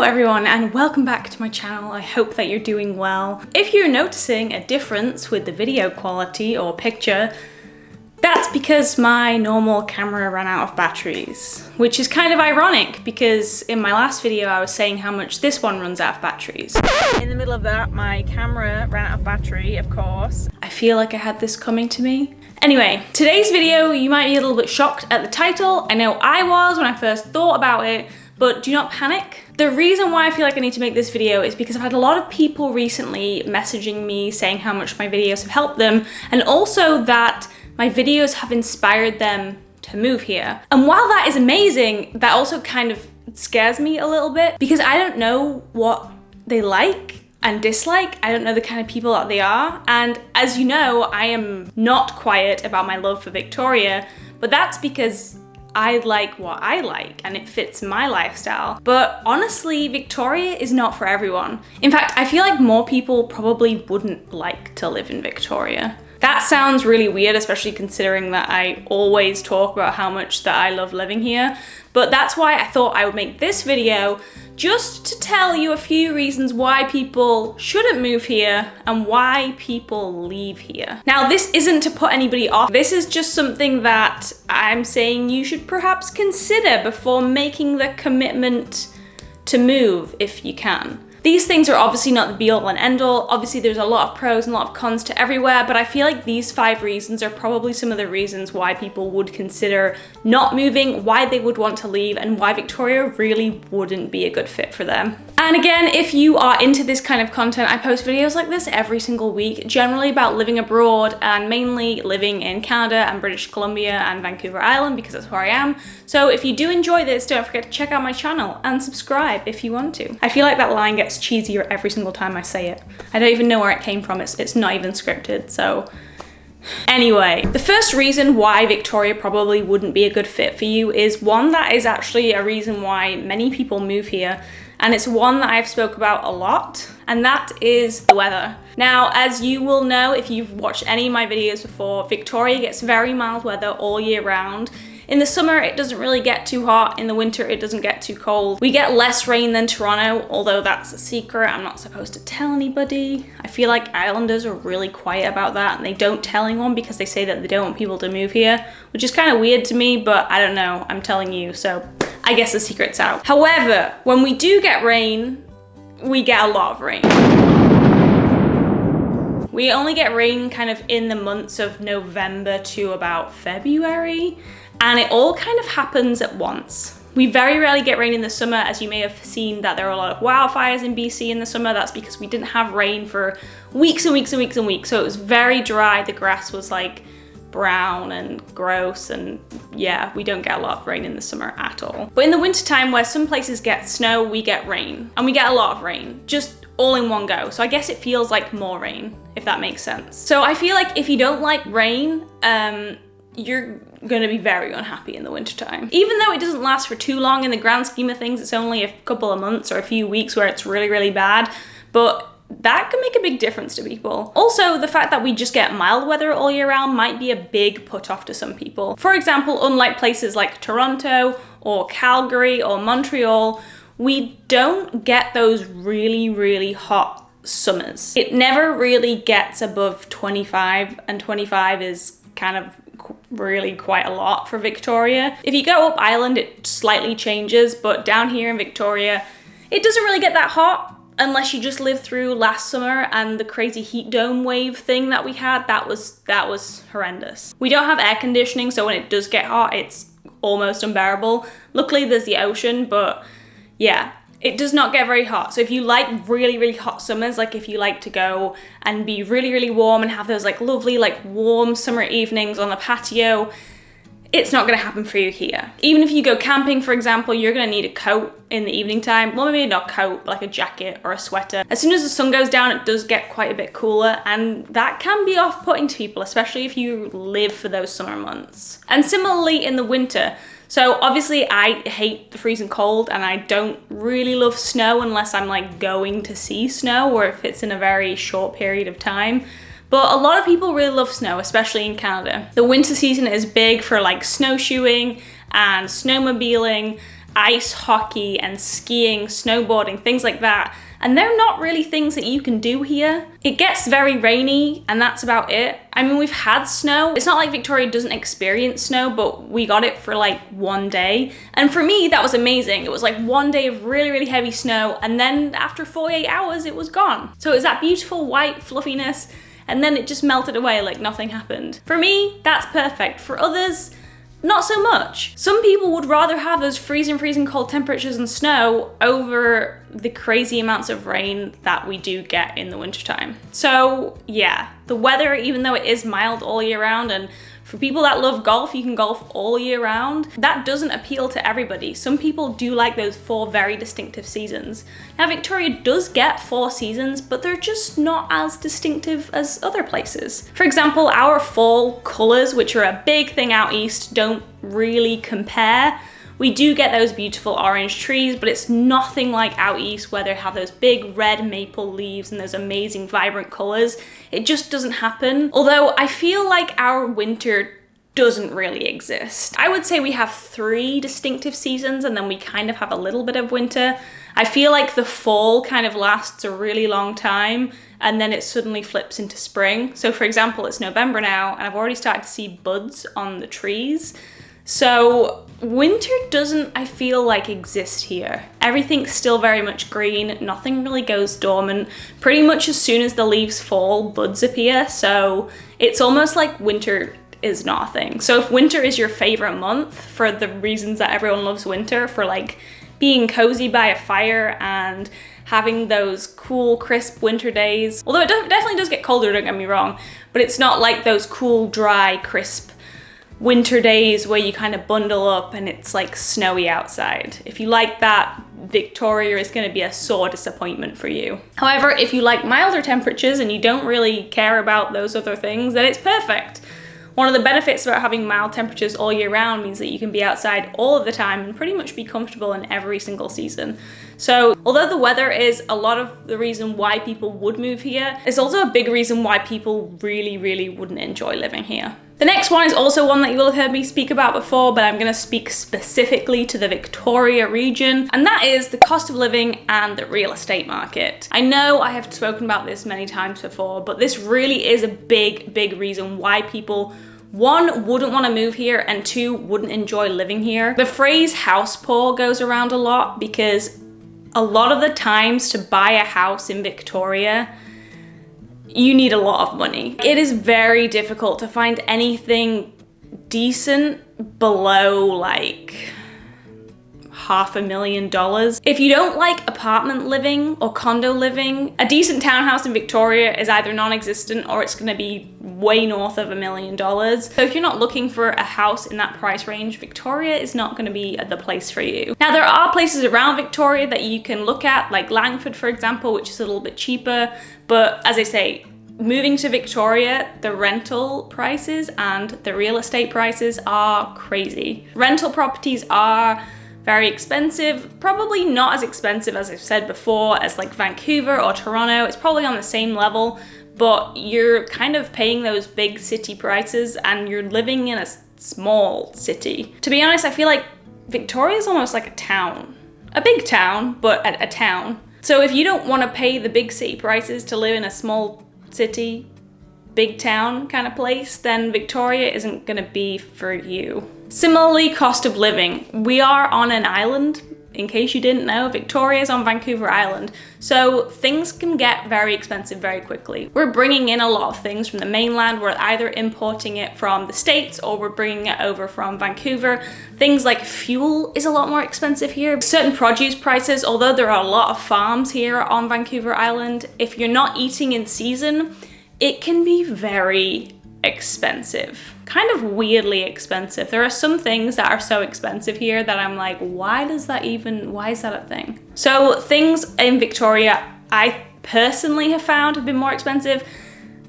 Hello everyone and welcome back to my channel. I hope that you're doing well. If you're noticing a difference with the video quality or picture, that's because my normal camera ran out of batteries, which is kind of ironic because in my last video I was saying how much this one runs out of batteries. In the middle of that, my camera ran out of battery, of course. I feel like I had this coming to me. Anyway, today's video, you might be a little bit shocked at the title. I know I was when I first thought about it, but do not panic. The reason why I feel like I need to make this video is because I've had a lot of people recently messaging me saying how much my videos have helped them, and also that my videos have inspired them to move here. And while that is amazing, that also kind of scares me a little bit because I don't know what they like and dislike. I don't know the kind of people that they are. And as you know, I am not quiet about my love for Victoria, but that's because I like what I like and it fits my lifestyle. But honestly, Victoria is not for everyone. In fact, I feel like more people probably wouldn't like to live in Victoria. That sounds really weird, especially considering that I always talk about how much that I love living here. But that's why I thought I would make this video just to tell you a few reasons why people shouldn't move here and why people leave here. Now, this isn't to put anybody off. This is just something that I'm saying you should perhaps consider before making the commitment to move if you can. These things are obviously not the be all and end all. Obviously there's a lot of pros and a lot of cons to everywhere, but I feel like these 5 reasons are probably some of the reasons why people would consider not moving, why they would want to leave, and why Victoria really wouldn't be a good fit for them. And again, if you are into this kind of content, I post videos like this every single week, generally about living abroad and mainly living in Canada and British Columbia and Vancouver Island because that's where I am. So if you do enjoy this, don't forget to check out my channel and subscribe if you want to. I feel like that line gets cheesier every single time I say it. I don't even know where it came from. It's not even scripted, so. Anyway, the first reason why Victoria probably wouldn't be a good fit for you is one that is actually a reason why many people move here, and it's one that I've spoke about a lot, and that is the weather. Now, as you will know if you've watched any of my videos before, Victoria gets very mild weather all year round. In the summer, it doesn't really get too hot. In the winter, it doesn't get too cold. We get less rain than Toronto, although that's a secret. I'm not supposed to tell anybody. I feel like Islanders are really quiet about that and they don't tell anyone because they say that they don't want people to move here, which is kind of weird to me, but I don't know, I'm telling you, so I guess the secret's out. However, when we do get rain, we get a lot of rain. We only get rain kind of in the months of November to about February. And it all kind of happens at once. We very rarely get rain in the summer, as you may have seen that there are a lot of wildfires in BC in the summer. That's because we didn't have rain for weeks and weeks and weeks and weeks. So it was very dry. The grass was like brown and gross, and yeah, we don't get a lot of rain in the summer at all. But in the wintertime, where some places get snow, we get rain. And we get a lot of rain, just all in one go. So I guess it feels like more rain, if that makes sense. So I feel like if you don't like rain, you're gonna be very unhappy in the wintertime. Even though it doesn't last for too long in the grand scheme of things, it's only a couple of months or a few weeks where it's really, really bad, but that can make a big difference to people. Also, the fact that we just get mild weather all year round might be a big put off to some people. For example, unlike places like Toronto or Calgary or Montreal, we don't get those really, really hot summers. It never really gets above 25, and 25 is kind of really quite a lot for Victoria. If you go up island, it slightly changes, but down here in Victoria, it doesn't really get that hot unless you just live through last summer and the crazy heat dome wave thing that we had. That was horrendous. We don't have air conditioning, so when it does get hot, it's almost unbearable. Luckily, there's the ocean, but yeah, it does not get very hot. So if you like really, really hot summers, like if you like to go and be really, really warm and have those like lovely, like warm summer evenings on the patio, it's not gonna happen for you here. Even if you go camping, for example, you're gonna need a coat in the evening time. Well, maybe not a coat, but like a jacket or a sweater. As soon as the sun goes down, it does get quite a bit cooler, and that can be off-putting to people, especially if you live for those summer months. And similarly in the winter, so obviously I hate the freezing cold and I don't really love snow unless I'm like going to see snow or if it's in a very short period of time. But a lot of people really love snow, especially in Canada. The winter season is big for like snowshoeing and snowmobiling ice hockey and skiing, snowboarding, things like that. And they're not really things that you can do here. It gets very rainy and that's about it. I mean, we've had snow. It's not like Victoria doesn't experience snow, but we got it for like one day. And for me, that was amazing. It was like one day of really, really heavy snow. And then after 48 hours, it was gone. So it was that beautiful white fluffiness. And then it just melted away like nothing happened. For me, that's perfect. For others, not so much. Some people would rather have those freezing cold temperatures and snow over the crazy amounts of rain that we do get in the wintertime. So yeah, the weather, even though it is mild all year round, and for people that love golf, you can golf all year round, that doesn't appeal to everybody. Some people do like those 4 very distinctive seasons. Now, Victoria does get 4 seasons, but they're just not as distinctive as other places. For example, our fall colors, which are a big thing out east, don't really compare. We do get those beautiful orange trees, but it's nothing like out east where they have those big red maple leaves and those amazing vibrant colors. It just doesn't happen. Although I feel like our winter doesn't really exist. I would say we have 3 distinctive seasons and then we kind of have a little bit of winter. I feel like the fall kind of lasts a really long time and then it suddenly flips into spring. So for example, it's November now and I've already started to see buds on the trees. So winter doesn't, I feel like, exist here. Everything's still very much green, nothing really goes dormant. Pretty much as soon as the leaves fall, buds appear, so it's almost like winter is not a thing. So if winter is your favorite month, for the reasons that everyone loves winter, for like being cozy by a fire and having those cool, crisp winter days, although it definitely does get colder, don't get me wrong, but it's not like those cool, dry, crisp winter days where you kind of bundle up and it's like snowy outside. If you like that, Victoria is going to be a sore disappointment for you. However, if you like milder temperatures and you don't really care about those other things, then it's perfect. One of the benefits about having mild temperatures all year round means that you can be outside all of the time and pretty much be comfortable in every single season. So although the weather is a lot of the reason why people would move here, it's also a big reason why people really, really wouldn't enjoy living here. The next one is also one that you will have heard me speak about before, but I'm going to speak specifically to the Victoria region, and that is the cost of living and the real estate market. I know I have spoken about this many times before, but this really is a big, big reason why people, 1, wouldn't want to move here, and 2, wouldn't enjoy living here. The phrase house poor goes around a lot because a lot of the times to buy a house in Victoria, you need a lot of money. It is very difficult to find anything decent below like $500,000. If you don't like apartment living or condo living, a decent townhouse in Victoria is either non-existent or it's gonna be way north of $1 million. So if you're not looking for a house in that price range, Victoria is not gonna be the place for you. Now there are places around Victoria that you can look at, like Langford, for example, which is a little bit cheaper. But as I say, moving to Victoria, the rental prices and the real estate prices are crazy. Rental properties are very expensive, probably not as expensive as I've said before as like Vancouver or Toronto. It's probably on the same level, but you're kind of paying those big city prices and you're living in a small city. To be honest, I feel like Victoria is almost like a town. A big town, but a town. So if you don't want to pay the big city prices to live in a small city, big town kind of place, then Victoria isn't going to be for you. Similarly, cost of living. We are on an island. In case you didn't know, Victoria is on Vancouver Island, so things can get very expensive very quickly. We're bringing in a lot of things from the mainland. We're either importing it from the States or we're bringing it over from Vancouver. Things like fuel is a lot more expensive here. Certain produce prices, although there are a lot of farms here on Vancouver Island, if you're not eating in season, it can be very expensive. Kind of weirdly expensive. There are some things that are so expensive here that I'm like, why is that a thing? So things in Victoria I personally have found have been more expensive.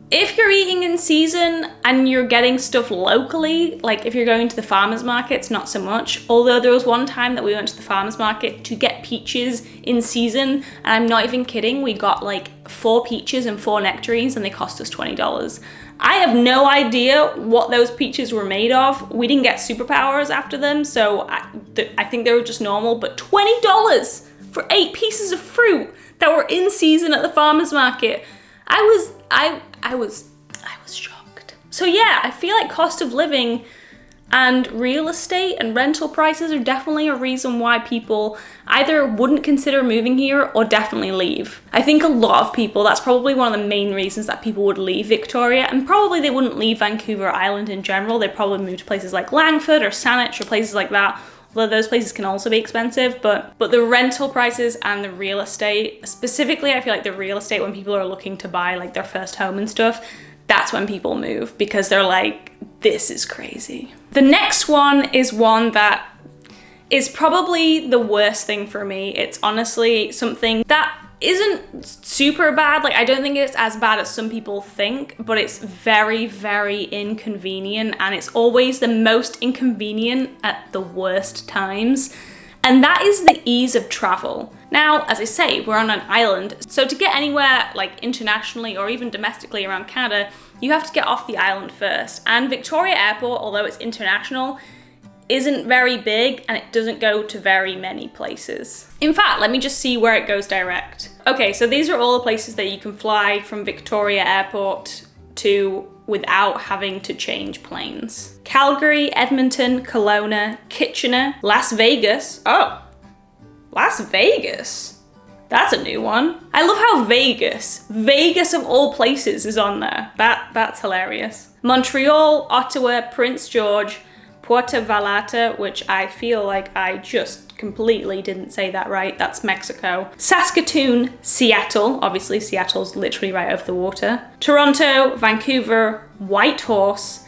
If you're eating in season and you're getting stuff locally, like if you're going to the farmers markets, not so much. Although there was one time that we went to the farmers market to get peaches in season, and I'm not even kidding, we got like 4 peaches and 4 nectarines and they cost us $20. I have no idea what those peaches were made of. We didn't get superpowers after them, so I think they were just normal, but $20 for 8 pieces of fruit that were in season at the farmer's market. I was shocked. So yeah, I feel like cost of living and real estate and rental prices are definitely a reason why people either wouldn't consider moving here or definitely leave. I think a lot of people, that's probably one of the main reasons that people would leave Victoria, and probably they wouldn't leave Vancouver Island in general. They'd probably move to places like Langford or Saanich or places like that, although those places can also be expensive, but the rental prices and the real estate, specifically I feel like the real estate when people are looking to buy like their first home and stuff, that's when people move because they're like, this is crazy. The next one is one that is probably the worst thing for me. It's honestly something that isn't super bad. Like, I don't think it's as bad as some people think, but it's very, very inconvenient, and it's always the most inconvenient at the worst times. And that is the ease of travel. Now, as I say, we're on an island, so to get anywhere like internationally or even domestically around Canada, you have to get off the island first. And Victoria Airport, although it's international, isn't very big and it doesn't go to very many places. In fact, let me just see where it goes direct. Okay, so these are all the places that you can fly from Victoria Airport to without having to change planes. Calgary, Edmonton, Kelowna, Kitchener, Las Vegas. Oh, Las Vegas. That's a new one. I love how Vegas of all places is on there. That's hilarious. Montreal, Ottawa, Prince George, Puerto Vallarta, which I feel like I just completely didn't say that right. That's Mexico. Saskatoon, Seattle. Obviously, Seattle's literally right over the water. Toronto, Vancouver, Whitehorse,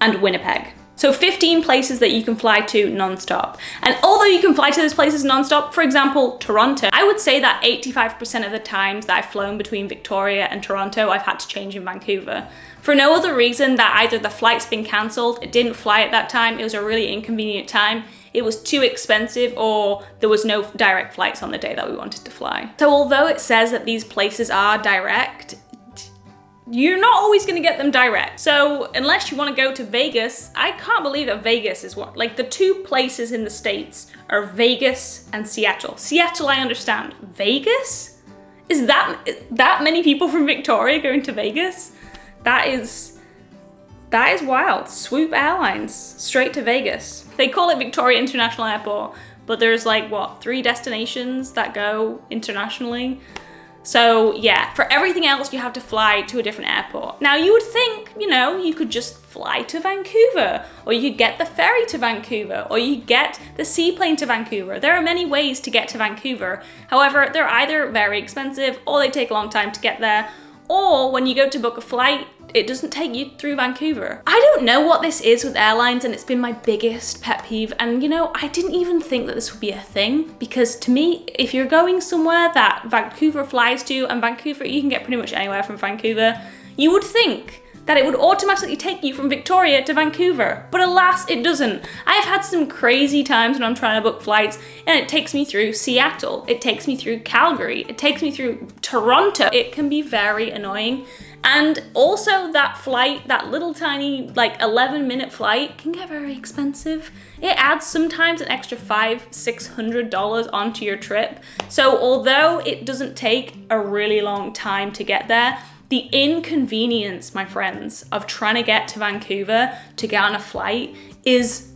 and Winnipeg. So 15 places that you can fly to non-stop. And although you can fly to those places non-stop, for example, Toronto, I would say that 85% of the times that I've flown between Victoria and Toronto, I've had to change in Vancouver. For no other reason that either the flight's been cancelled, it didn't fly at that time, it was a really inconvenient time, it was too expensive, or there was no direct flights on the day that we wanted to fly. So although it says that these places are direct, you're not always gonna get them direct. So unless you wanna go to Vegas, I can't believe that Vegas is one. Like, the two places in the States are Vegas and Seattle. Seattle, I understand. Vegas? Is that many people from Victoria going to Vegas? That is wild. Swoop Airlines, straight to Vegas. They call it Victoria International Airport, but there's like, what, 3 destinations that go internationally? So yeah, for everything else, you have to fly to a different airport. Now you would think, you know, you could just fly to Vancouver, or you could get the ferry to Vancouver, or you get the seaplane to Vancouver. There are many ways to get to Vancouver. However, they're either very expensive, or they take a long time to get there, or when you go to book a flight, it doesn't take you through Vancouver. I don't know what this is with airlines, and it's been my biggest pet peeve. And you know, I didn't even think that this would be a thing, because to me, if you're going somewhere that Vancouver flies to, and Vancouver, you can get pretty much anywhere from Vancouver, you would think that it would automatically take you from Victoria to Vancouver. But alas, it doesn't. I've had some crazy times when I'm trying to book flights and it takes me through Seattle, it takes me through Calgary, it takes me through Toronto. It can be very annoying. And also that flight, that little tiny like 11-minute flight can get very expensive. It adds sometimes an extra $500-600 onto your trip. So although it doesn't take a really long time to get there, the inconvenience, my friends, of trying to get to Vancouver to get on a flight is...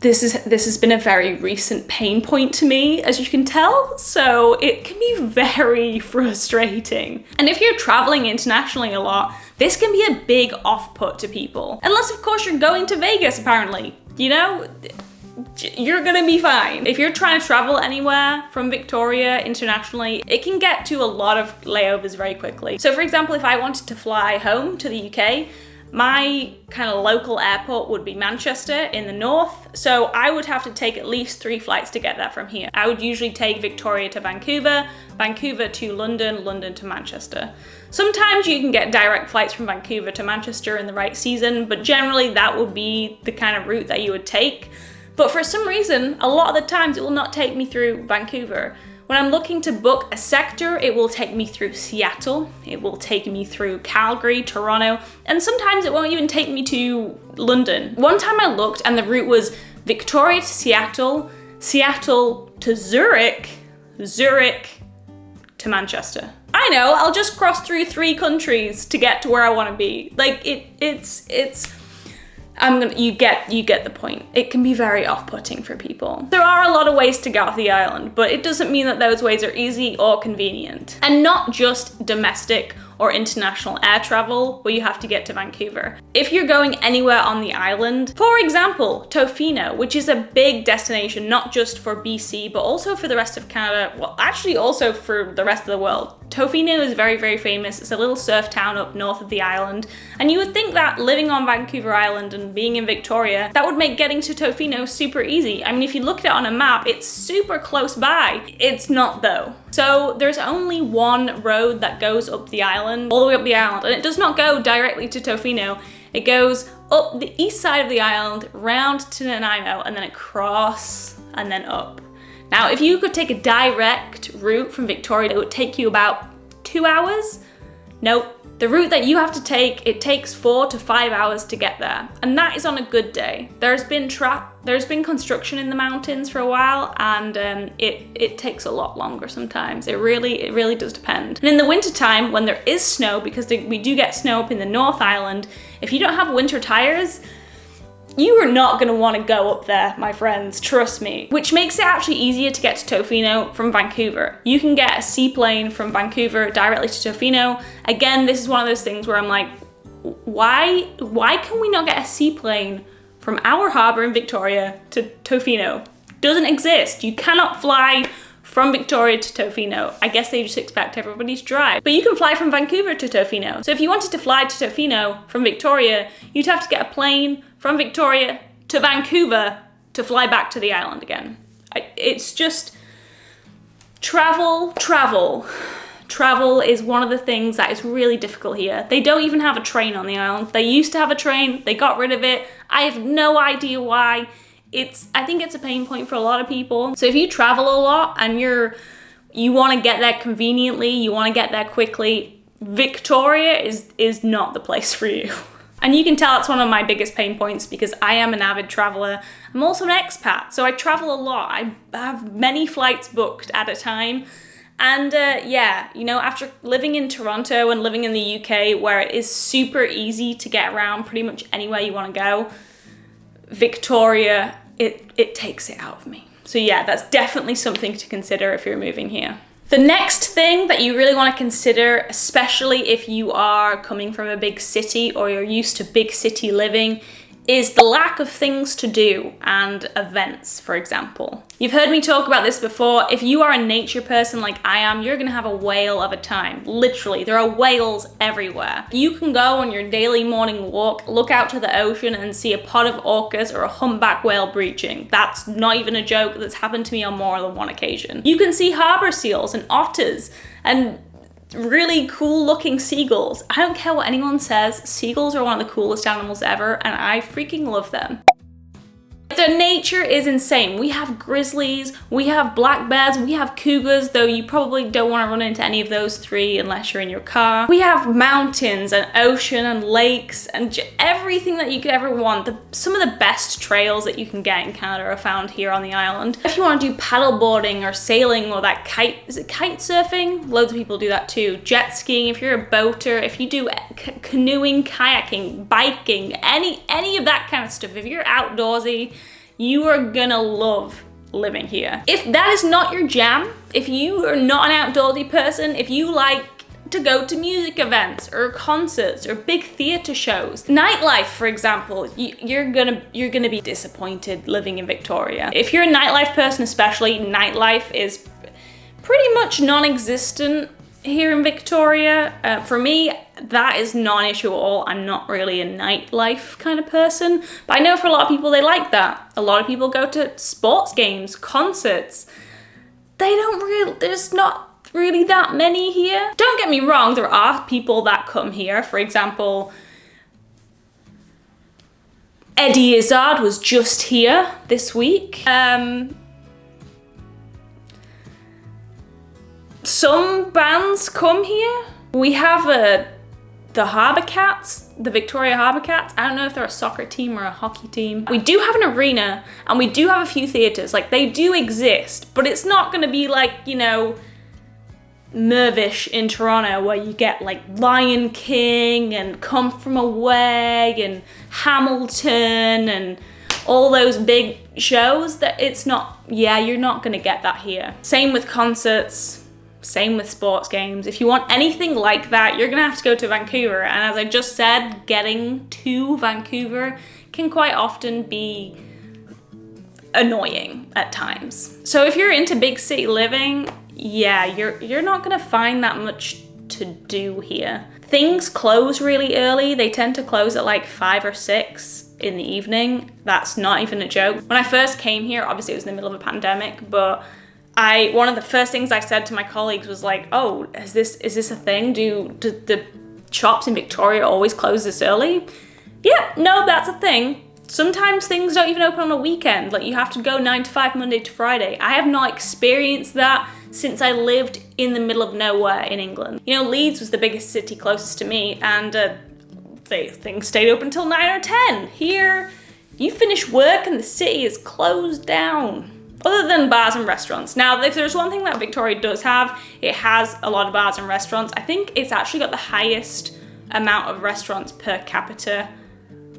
This has been a very recent pain point to me, as you can tell, so it can be very frustrating. And if you're traveling internationally a lot, this can be a big off-put to people. Unless, of course, you're going to Vegas, apparently. You know, you're gonna be fine. If you're trying to travel anywhere from Victoria internationally, it can get to a lot of layovers very quickly. So for example, if I wanted to fly home to the UK, my kind of local airport would be Manchester in the north, so I would have to take at least 3 flights to get there from here. I would usually take Victoria to Vancouver, Vancouver to London, London to Manchester. Sometimes you can get direct flights from Vancouver to Manchester in the right season, but generally that would be the kind of route that you would take. But for some reason, a lot of the times it will not take me through Vancouver, When I'm looking to book a sector, it will take me through Seattle, it will take me through Calgary, Toronto, and sometimes it won't even take me to London. One time I looked and the route was Victoria to Seattle, Seattle to Zurich, Zurich to Manchester. I know, I'll just cross through 3 countries to get to where I want to be. Like you get the point. It can be very off-putting for people. There are a lot of ways to get off the island, but it doesn't mean that those ways are easy or convenient. And not just domestic or international air travel where you have to get to Vancouver. If you're going anywhere on the island, for example, Tofino, which is a big destination, not just for BC, but also for the rest of Canada, well, actually also for the rest of the world. Tofino is very, very famous. It's a little surf town up north of the island. And you would think that living on Vancouver Island and being in Victoria, that would make getting to Tofino super easy. I mean, if you look at it on a map, it's super close by. It's not though. So there's only one road that goes up the island, all the way up the island, and it does not go directly to Tofino. It goes up the east side of the island, round to Nanaimo, and then across, and then up. Now, if you could take a direct route from Victoria, it would take you about 2 hours. Nope. The route that you have to take, it takes 4 to 5 hours to get there. And that is on a good day. There's been construction in the mountains for a while, and it takes a lot longer sometimes. It really does depend. And in the winter time, when there is snow, because we do get snow up in the North Island, if you don't have winter tires, you are not going to want to go up there, my friends, trust me. Which makes it actually easier to get to Tofino from Vancouver. You can get a seaplane from Vancouver directly to Tofino. Again, this is one of those things where I'm like, why can we not get a seaplane from our harbour in Victoria to Tofino? Doesn't exist. You cannot fly from Victoria to Tofino. I guess they just expect everybody to drive. But you can fly from Vancouver to Tofino. So if you wanted to fly to Tofino from Victoria, you'd have to get a plane from Victoria to Vancouver to fly back to the island again. It's just travel. Travel is one of the things that is really difficult here. They don't even have a train on the island. They used to have a train, they got rid of it. I have no idea why. I think it's a pain point for a lot of people. So if you travel a lot and you want to get there conveniently, you want to get there quickly, Victoria is not the place for you. And you can tell it's one of my biggest pain points because I am an avid traveler. I'm also an expat, so I travel a lot. I have many flights booked at a time. And yeah, you know, after living in Toronto and living in the UK, where it is super easy to get around pretty much anywhere you want to go, Victoria, it takes it out of me. So yeah, that's definitely something to consider if you're moving here. The next thing that you really want to consider, especially if you are coming from a big city or you're used to big city living, is the lack of things to do and events, for example. You've heard me talk about this before. If you are a nature person like I am, you're gonna have a whale of a time. Literally, there are whales everywhere. You can go on your daily morning walk, look out to the ocean and see a pod of orcas or a humpback whale breaching. That's not even a joke. That's happened to me on more than one occasion. You can see harbor seals and otters and really cool looking seagulls. I don't care what anyone says, seagulls are one of the coolest animals ever and I freaking love them. The nature is insane. We have grizzlies, we have black bears, we have cougars, though you probably don't want to run into any of those 3 unless you're in your car. We have mountains and ocean and lakes and everything that you could ever want. Some of the best trails that you can get in Canada are found here on the island. If you want to do paddleboarding or sailing or that kite surfing? Loads of people do that too. Jet skiing, if you're a boater, if you do canoeing, kayaking, biking, any of that kind of stuff, if you're outdoorsy, you are gonna love living here. If that is not your jam, if you are not an outdoorsy person, if you like to go to music events or concerts or big theater shows, nightlife, for example, you're gonna be disappointed living in Victoria. If you're a nightlife person especially, nightlife is pretty much non-existent here in Victoria. For me, that is not an issue at all. I'm not really a nightlife kind of person, but I know for a lot of people they like that. A lot of people go to sports games, concerts. There's not really that many here. Don't get me wrong, there are people that come here. For example, Eddie Izzard was just here this week. Some bands come here. We have the Harbour Cats, the Victoria Harbour Cats. I don't know if they're a soccer team or a hockey team. We do have an arena and we do have a few theatres. Like, they do exist, but it's not gonna be like, you know, Mervish in Toronto where you get like Lion King and Come From Away and Hamilton and all those big shows. That it's not, yeah, you're not gonna get that here. Same with concerts. Same with sports games. If you want anything like that, you're gonna have to go to Vancouver. And as I just said, getting to Vancouver can quite often be annoying at times. So if you're into big city living, yeah, you're not gonna find that much to do here. Things close really early. They tend to close at like 5 or 6 in the evening. That's not even a joke. When I first came here, obviously it was in the middle of a pandemic, but one of the first things I said to my colleagues was like, oh, is this a thing? Do the shops in Victoria always close this early? Yeah, no, that's a thing. Sometimes things don't even open on a weekend. Like, you have to go 9 to 5, Monday to Friday. I have not experienced that since I lived in the middle of nowhere in England. You know, Leeds was the biggest city closest to me, and things stayed open till 9 or 10. Here, you finish work and the city is closed down. Other than bars and restaurants. Now, if there's one thing that Victoria does have, it has a lot of bars and restaurants. I think it's actually got the highest amount of restaurants per capita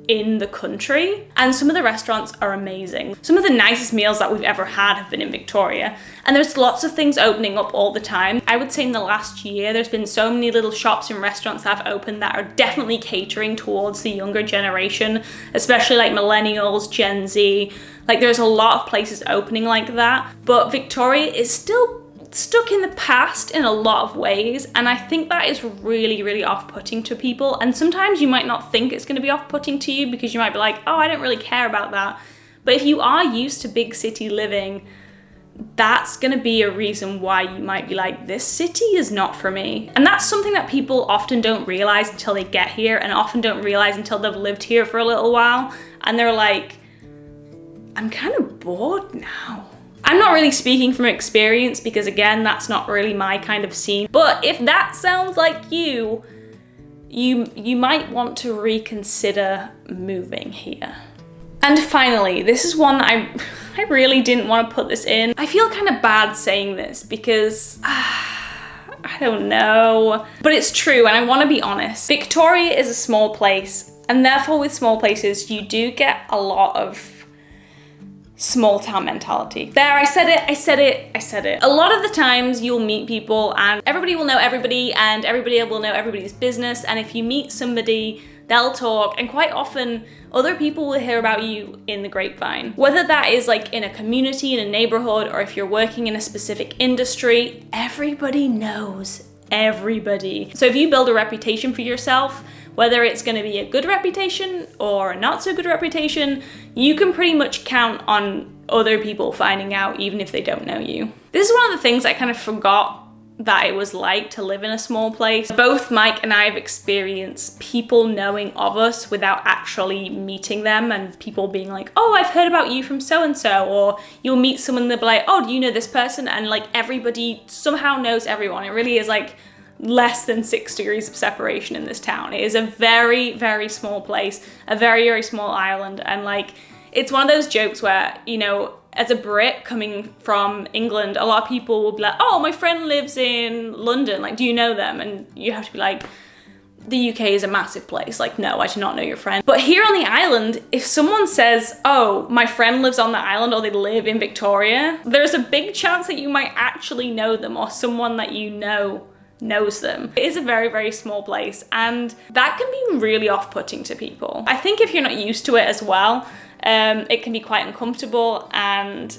in the country. And some of the restaurants are amazing. Some of the nicest meals that we've ever had have been in Victoria. And there's lots of things opening up all the time. I would say in the last year, there's been so many little shops and restaurants that have opened that are definitely catering towards the younger generation, especially like millennials, Gen Z. Like, there's a lot of places opening like that. But Victoria is still stuck in the past in a lot of ways, and I think that is really, really off-putting to people. And sometimes you might not think it's going to be off-putting to you because you might be like, oh, I don't really care about that. But if you are used to big city living, that's going to be a reason why you might be like, this city is not for me. And that's something that people often don't realize until they get here, and often don't realize until they've lived here for a little while, and they're like, I'm kind of bored now. I'm not really speaking from experience because, again, that's not really my kind of scene. But if that sounds like you might want to reconsider moving here. And finally, this is one that I really didn't want to put this in. I feel kind of bad saying this because I don't know, but it's true, and I want to be honest. Victoria is a small place, and therefore with small places, you do get a lot of small town mentality. There, I said it. A lot of the times you'll meet people and everybody will know everybody and everybody will know everybody's business. And if you meet somebody, they'll talk, and quite often other people will hear about you in the grapevine. Whether that is like in a community, in a neighborhood, or if you're working in a specific industry, everybody knows everybody. So if you build a reputation for yourself, whether it's going to be a good reputation or a not so good reputation, you can pretty much count on other people finding out even if they don't know you. This is one of the things I kind of forgot that it was like to live in a small place. Both Mike and I have experienced people knowing of us without actually meeting them, and people being like, oh, I've heard about you from so-and-so, or you'll meet someone and they'll be like, oh, do you know this person? And like everybody somehow knows everyone. It really is like less than 6 degrees of separation in this town. It is a very, very small place, a very, very small island. And like, it's one of those jokes where, you know, as a Brit coming from England, a lot of people will be like, oh, my friend lives in London. Like, do you know them? And you have to be like, the UK is a massive place. Like, no, I do not know your friend. But here on the island, if someone says, oh, my friend lives on the island, or they live in Victoria, there's a big chance that you might actually know them, or someone that you know knows them. It is a very, very small place, and that can be really off-putting to people. I think if you're not used to it as well, it can be quite uncomfortable, and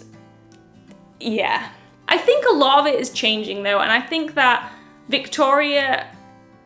yeah. I think a lot of it is changing though, and I think that Victoria,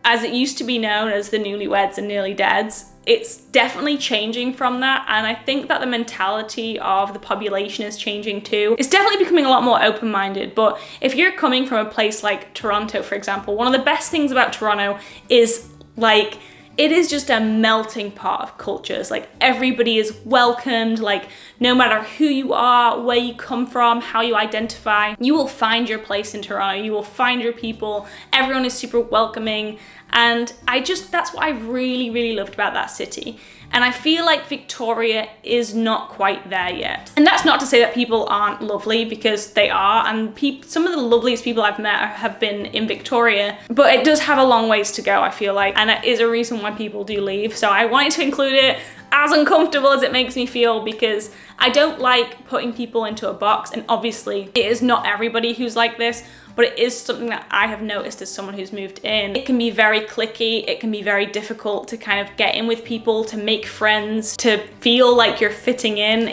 as it used to be known as the newlyweds and nearly deads, it's definitely changing from that, and I think that the mentality of the population is changing too. It's definitely becoming a lot more open-minded, but if you're coming from a place like Toronto, for example, one of the best things about Toronto is like it is just a melting pot of cultures. Like everybody is welcomed, like no matter who you are, where you come from, how you identify, you will find your place in Toronto, you will find your people, everyone is super welcoming. And that's what I really, really loved about that city. And I feel like Victoria is not quite there yet. And that's not to say that people aren't lovely, because they are, and some of the loveliest people I've met have been in Victoria, but it does have a long ways to go, I feel like, and it is a reason why people do leave. So I wanted to include it, as uncomfortable as it makes me feel, because I don't like putting people into a box, and obviously it is not everybody who's like this, but it is something that I have noticed as someone who's moved in. It can be very cliquey, it can be very difficult to kind of get in with people, to make friends, to feel like you're fitting in.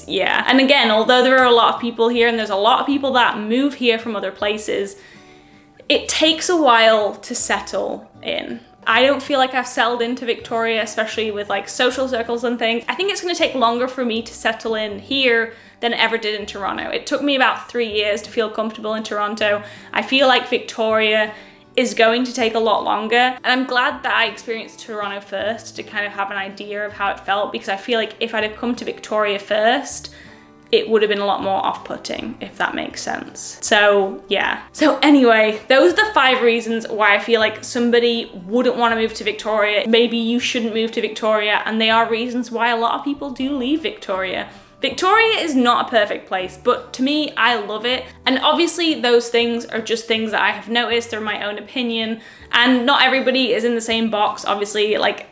Yeah. And again, although there are a lot of people here, and there's a lot of people that move here from other places, it takes a while to settle in. I don't feel like I've settled into Victoria, especially with like social circles and things. I think it's gonna take longer for me to settle in here than it ever did in Toronto. It took me about 3 years to feel comfortable in Toronto. I feel like Victoria is going to take a lot longer. And I'm glad that I experienced Toronto first to kind of have an idea of how it felt, because I feel like if I'd have come to Victoria first, it would have been a lot more off-putting, if that makes sense. So yeah. So anyway, those are the 5 reasons why I feel like somebody wouldn't want to move to Victoria. Maybe you shouldn't move to Victoria, and they are reasons why a lot of people do leave Victoria. Victoria is not a perfect place, but to me, I love it. And obviously those things are just things that I have noticed, they're my own opinion, and not everybody is in the same box. Obviously, like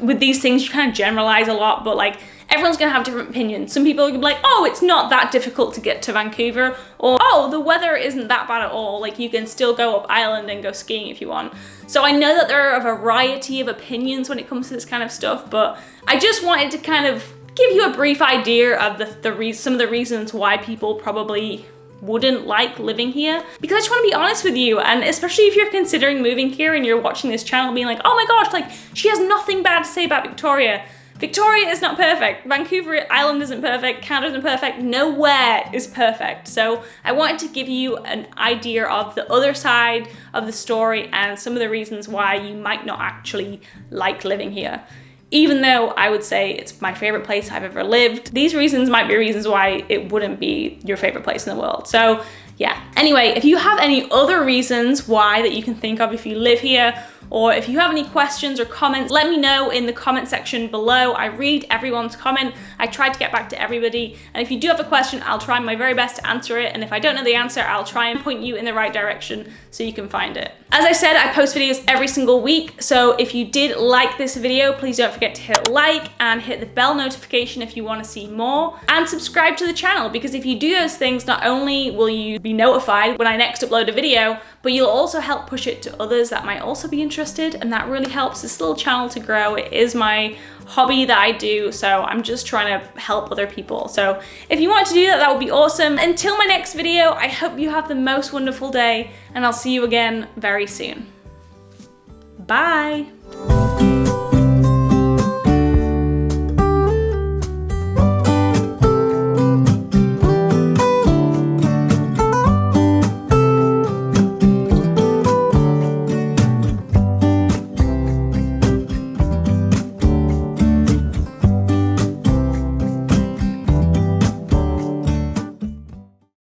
with these things, you kind of generalize a lot, but like everyone's gonna have different opinions. Some people are gonna be like, oh, it's not that difficult to get to Vancouver, or oh, the weather isn't that bad at all. Like you can still go up island and go skiing if you want. So I know that there are a variety of opinions when it comes to this kind of stuff, but I just wanted to kind of give you a brief idea of some of the reasons why people probably wouldn't like living here, because I just want to be honest with you. And especially if you're considering moving here and you're watching this channel being like, oh my gosh, like she has nothing bad to say about Victoria. Victoria is not perfect. Vancouver Island isn't perfect. Canada isn't perfect. Nowhere is perfect. So I wanted to give you an idea of the other side of the story and some of the reasons why you might not actually like living here. Even though I would say it's my favorite place I've ever lived, these reasons might be reasons why it wouldn't be your favorite place in the world. So yeah. Anyway, if you have any other reasons why that you can think of if you live here, or if you have any questions or comments, let me know in the comment section below. I read everyone's comment. I try to get back to everybody. And if you do have a question, I'll try my very best to answer it. And if I don't know the answer, I'll try and point you in the right direction so you can find it. As I said, I post videos every single week. So if you did like this video, please don't forget to hit like and hit the bell notification if you want to see more, and subscribe to the channel, because if you do those things, not only will you be notified when I next upload a video, but you'll also help push it to others that might also be interested, and that really helps this little channel to grow. It is my hobby that I do, so I'm just trying to help other people. So if you want to do that, that would be awesome. Until my next video, I hope you have the most wonderful day, and I'll see you again very soon. Bye!